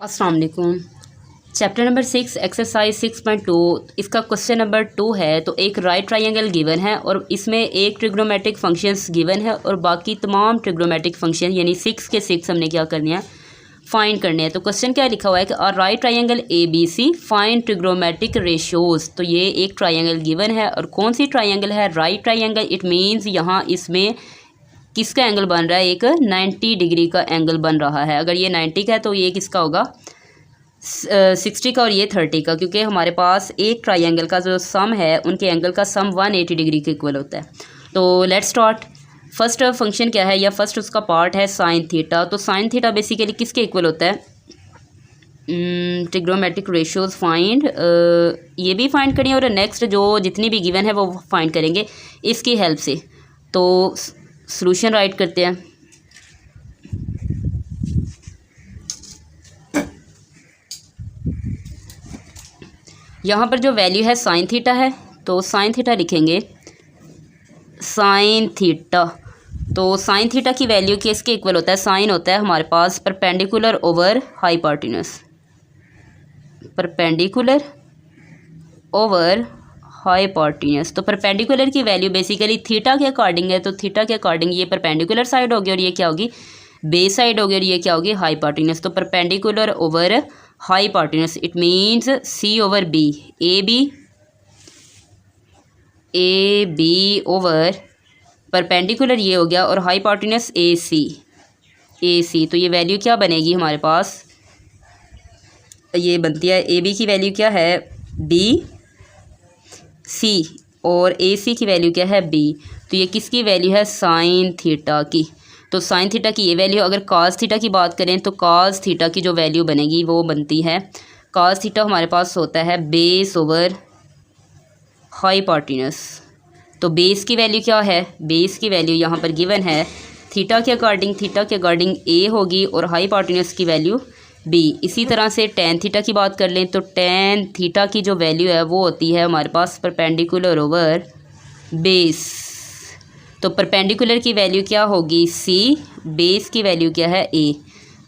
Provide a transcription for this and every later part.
अस्सलाम वालेकुम। Chapter number 6 exercise 6.2 इसका क्वेश्चन नंबर 2 है। तो एक राइट ट्रायंगल गिवन है और इसमें एक ट्रिग्नोमेट्रिक फंक्शंस गिवन है और बाकी तमाम ट्रिग्नोमेट्रिक फंक्शन यानी 6 के 6 हमने क्या करने हैं, फाइंड करने हैं। तो क्वेश्चन क्या लिखा हुआ है कि right triangle ABC find trigonometric ratios. तो ये एक ट्रायंगल गिवन है और कौन सी ट्रायंगल है, राइट ट्रायंगल। इट मीन्स यहाँ इसमें किसका एंगल बन रहा है, एक 90 डिग्री का एंगल बन रहा है। अगर ये 90 का है तो ये किसका होगा, 60 का, और ये 30 का, क्योंकि हमारे पास एक ट्रायंगल का जो सम है उनके एंगल का सम 180 डिग्री के इक्वल होता है। तो लेट्स स्टार्ट। फर्स्ट फंक्शन क्या है या फर्स्ट उसका पार्ट है साइन थीटा। तो साइन थीटा बेसिकली किसके इक्वल होता है, ट्रिग्नोमेट्रिक रेशियोज फाइंड, ये भी फाइंड करें और नेक्स्ट जो जितनी भी गिवन है वो फाइंड करेंगे इसकी हेल्प से। तो सॉल्यूशन राइट करते हैं। यहाँ पर जो वैल्यू है साइन थीटा है, तो साइन थीटा लिखेंगे साइन थीटा। तो साइन थीटा की वैल्यू किसके इक्वल होता है, साइन होता है हमारे पास perpendicular over hypotenuse, perpendicular over hypotenuse. तो परपेंडिकुलर की वैल्यू बेसिकली थीटा के अकॉर्डिंग है, तो थीटा के अकॉर्डिंग ये परपेंडिकुलर साइड होगी और ये क्या होगी, बेस साइड होगी, और ये क्या होगी, हाइपोटेन्यूज। तो perpendicular over hypotenuse it means C over B, A B over perpendicular ये हो गया और हाइपोटेन्यूज ए सी। तो ये वैल्यू क्या बनेगी हमारे पास, ये बनती है ए बी की वैल्यू क्या है बी सी और ए सी की वैल्यू क्या है बी। तो ये किसकी वैल्यू है, साइन थीटा की। तो साइन थीटा की ये वैल्यू, अगर कॉस थीटा की बात करें तो कॉस थीटा की जो वैल्यू बनेगी वो बनती है, कॉस थीटा हमारे पास होता है बेस ओवर हाइपोटेन्यूज। तो बेस की वैल्यू क्या है, बेस की वैल्यू यहाँ पर गिवन है थीटा के अकॉर्डिंग ए होगी और हाइपोटेन्यूज की वैल्यू बी। इसी तरह से टेन थीटा की बात कर लें तो टेन थीटा की जो वैल्यू है वो होती है हमारे पास परपेंडिकुलर ओवर बेस। तो परपेंडिकुलर की वैल्यू क्या होगी सी, बेस की वैल्यू क्या है ए।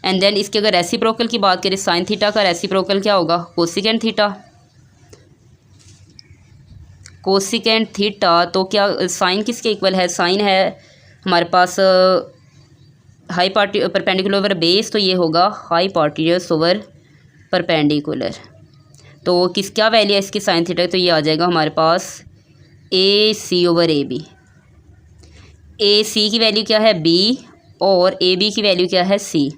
एंड देन इसके अगर रेसिप्रोकल की बात करें, साइन थीटा का रेसिप्रोकल क्या होगा, कोसिकेंट थीटा, कोसिकेंट थीटा। तो क्या साइन किसके इक्वल है, साइन है हमारे पास परपेंडिकुलर ओवर बेस, तो ये होगा हाइपोटेन्यूज ओवर परपेंडिकुलर। तो किस क्या वैल्यू है इसकी साइन थीटा, तो ये आ जाएगा हमारे पास ए सी ओवर ए बी। ए सी की वैल्यू क्या है बी और ए बी की वैल्यू क्या है सी।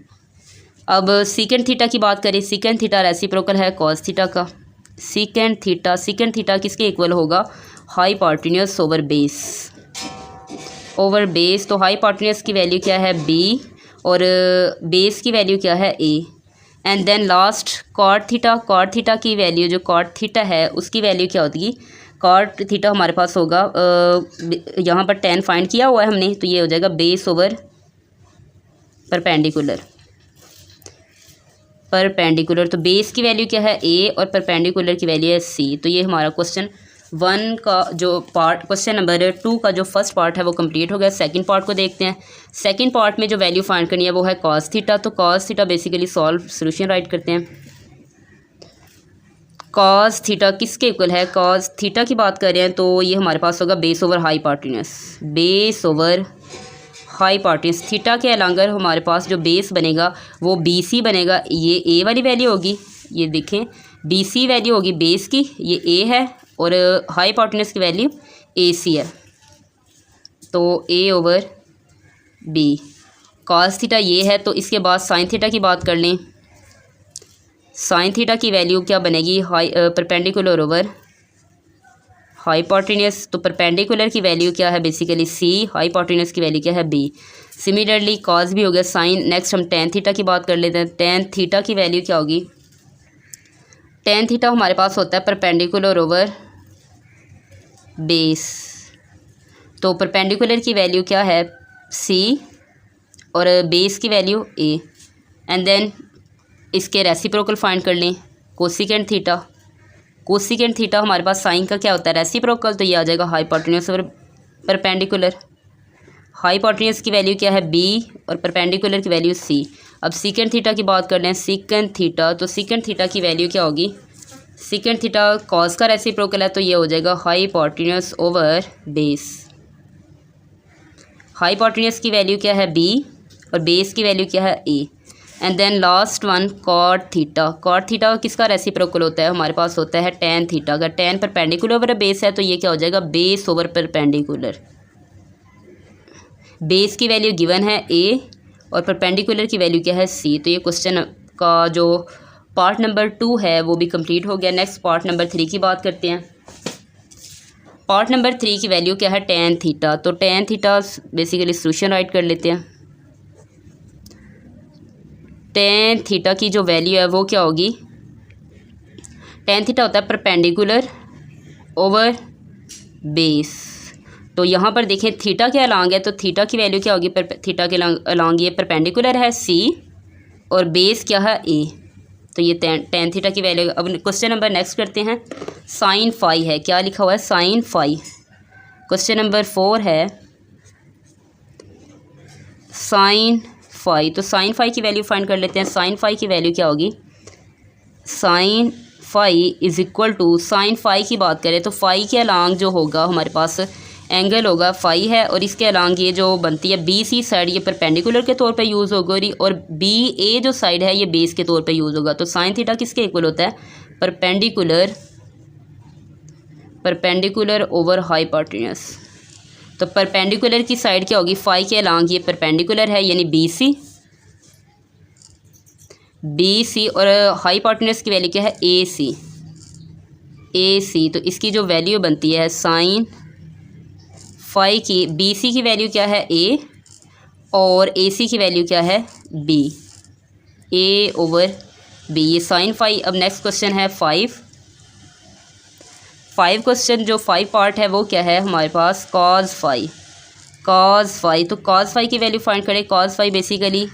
अब सीकेंट थीटा की बात करें, सीकेंट थीटा रेसिप्रोकल है कॉस थीटा का। सीकेंट थीटा किसके इक्वल होगा, हाइपोटेन्यूज ओवर बेस। तो हाइपोटेन्यूज की वैल्यू क्या है बी और बेस की वैल्यू क्या है A. And then last cot theta की वैल्यू, जो कॉट थीटा है उसकी वैल्यू क्या होती है, कॉट थीटा हमारे पास होगा, यहाँ पर 10 फाइंड किया हुआ है हमने, तो ये हो जाएगा बेस ओवर परपेंडिकुलर। तो बेस की वैल्यू क्या है ए और परपेंडिकुलर की वैल्यू है सी। तो ये हमारा क्वेश्चन 1 का जो पार्ट, क्वेश्चन नंबर 2 का जो फर्स्ट पार्ट है वो कंप्लीट हो गया। सेकंड पार्ट को देखते हैं। सेकंड पार्ट में जो वैल्यू फाइंड करनी है वो है कॉस थीटा। तो cos theta basically solution right करते हैं। कॉस थीटा किसके इक्वल है, कॉस थीटा की बात कर रहे हैं तो ये हमारे पास होगा बेस ओवर हाइपोटेन्यूज। थीटा के अलांगर हमारे पास जो बेस बनेगा वो बी सी बनेगा। ये ए वाली वैल्यू होगी, ये देखें बी सी वैल्यू होगी बेस की, ये ए है, और हाइपोटेन्यूज की वैल्यू ए सी है, तो ए ओवर बी। कॉस थीटा ये है। तो इसके बाद साइन थीटा की बात कर लें, साइन थीटा की वैल्यू क्या बनेगी, परपेंडिकुलर ओवर हाइपोटेन्यूज। तो परपेंडिकुलर की वैल्यू क्या है बेसिकली सी, हाइपोटेन्यूज की वैल्यू क्या है बी। सिमिलरली कॉस भी हो गया साइन। नेक्स्ट हम टेन थीटा की बात कर लेते हैं। टेन थीटा की वैल्यू क्या होगी, टेन थीटा हमारे पास होता है परपेंडिकुलर ओवर बेस। तो परपेंडिकुलर की वैल्यू क्या है सी और बेस की वैल्यू ए। एंड देन इसके रेसिप्रोकल फाइंड कर लें, कोसिकेंट थीटा हमारे पास साइन का क्या होता है रेसिप्रोकल, तो ये आ जाएगा हाइपोटेन्यूज ओवर परपेंडिकुलर। हाइपोटेन्यूज की वैल्यू क्या है बी और परपेंडिकुलर की वैल्यू सी। अब सीकेंट थीटा की बात कर लें, सीकेंट थीटा, तो सीकेंट थीटा की वैल्यू क्या होगी, सीकेंट थीटा कॉस का रेसिप्रोकल है तो ये हो जाएगा हाइपोटेन्यूज ओवर बेस। हाइपोटेन्यूज की वैल्यू क्या है बी और बेस की वैल्यू क्या है A. And then last one cot theta. Cot theta किसका रेसिप्रोकल होता है, हमारे पास होता है टेन थीटा। अगर टेन परपेंडिकुलर ओवर बेस है तो ये क्या हो जाएगा, बेस ओवर परपेंडिकुलर। बेस की वैल्यू गिवन है ए और परपेंडिकुलर की वैल्यू क्या है सी। तो ये क्वेश्चन का जो पार्ट नंबर 2 है वो भी कंप्लीट हो गया। नेक्स्ट पार्ट नंबर 3 की बात करते हैं। पार्ट नंबर 3 की वैल्यू क्या है, टेन थीटा। तो tan theta basically solution right कर लेते हैं। टेन थीटा की जो वैल्यू है वो क्या होगी, टेन थीटा होता है परपेंडिकुलर ओवर बेस। तो यहाँ पर देखें थीटा के अलॉन्ग है तो थीटा की वैल्यू क्या होगी, थीटा के अलॉन्ग ये परपेंडिकुलर है सी और बेस क्या है ए। तो ये टेन थीटा की वैल्यू। अब क्वेश्चन नंबर नेक्स्ट करते हैं। साइन फाई है, क्या लिखा हुआ है, साइन फाई। क्वेश्चन नंबर 4 है साइन फाई। तो साइन फाई की वैल्यू फाइंड कर लेते हैं। साइन फाई की वैल्यू क्या होगी, sine phi is equal to, sine phi की बात करें तो फाई के अलॉन्ग जो होगा हमारे पास एंगल होगा फाई है और इसके अलॉन्ग ये जो बनती है बी सी साइड ये परपेंडिकुलर के तौर पे यूज़ होगी और बी ए जो साइड है ये बेस के तौर पे यूज़ होगा। तो साइन थीटा किसके इक्वल होता है, परपेंडिकुलर ओवर हाइपोटेन्यूज। तो परपेंडिकुलर की साइड क्या होगी, फाई के अलॉन्ग ये परपेंडिकुलर है यानी बी सी और हाइपोटेन्यूज की वैल्यू क्या है ए सी। तो इसकी जो वैल्यू बनती है साइन फाई की, बी सी की वैल्यू क्या है ए और ए सी की वैल्यू क्या है बी, ए ओवर बी, ये साइन फाई। अब नेक्स्ट क्वेश्चन है 5 क्वेश्चन जो 5 पार्ट है वो क्या है हमारे पास, कॉज फाई। तो कॉज फाई की वैल्यू फाइंड करें। कॉज फाई बेसिकली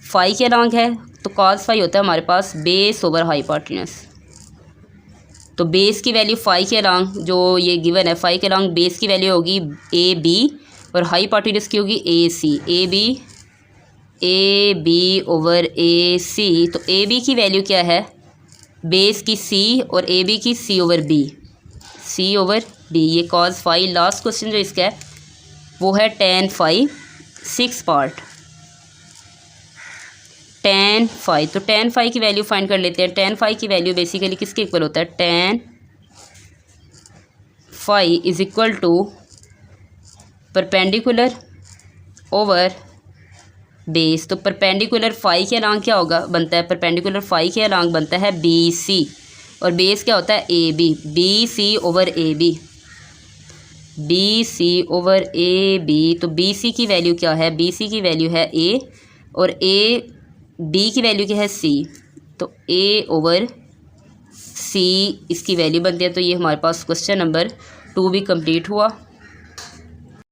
फाई के अलॉन्ग है तो कॉज फाई होता है हमारे पास बेस ओवर हाइपोटेन्यूज। तो बेस की वैल्यू फाई के अलॉन्ग जो ये गिवन है, फाई के अलॉन्ग बेस की वैल्यू होगी ए बी और हाइपोटेन्यूज की होगी ए बी ओवर ए सी। तो ए बी की वैल्यू क्या है, बेस की सी और ए बी की सी ओवर बी, ये कॉज फाई। लास्ट क्वेश्चन जो इसका है वो है tan phi, 6 part tan phi. तो टेन फाई की वैल्यू फाइंड कर लेते हैं। टेन फाई की वैल्यू बेसिकली किसके इक्वल होता है, tan phi is equal to perpendicular over base. तो परपेंडिकुलर फाई के अलॉन्ग क्या होगा बनता है, परपेंडिकुलर फाई के अलॉन्ग बनता है बी सी और बेस क्या होता है A B C over A B. तो बी सी की वैल्यू क्या है, बी सी की वैल्यू है ए और ए बी की वैल्यू क्या है सी। तो ए ओवर सी इसकी वैल्यू बनती है। तो ये हमारे पास क्वेश्चन नंबर 2 भी कंप्लीट हुआ।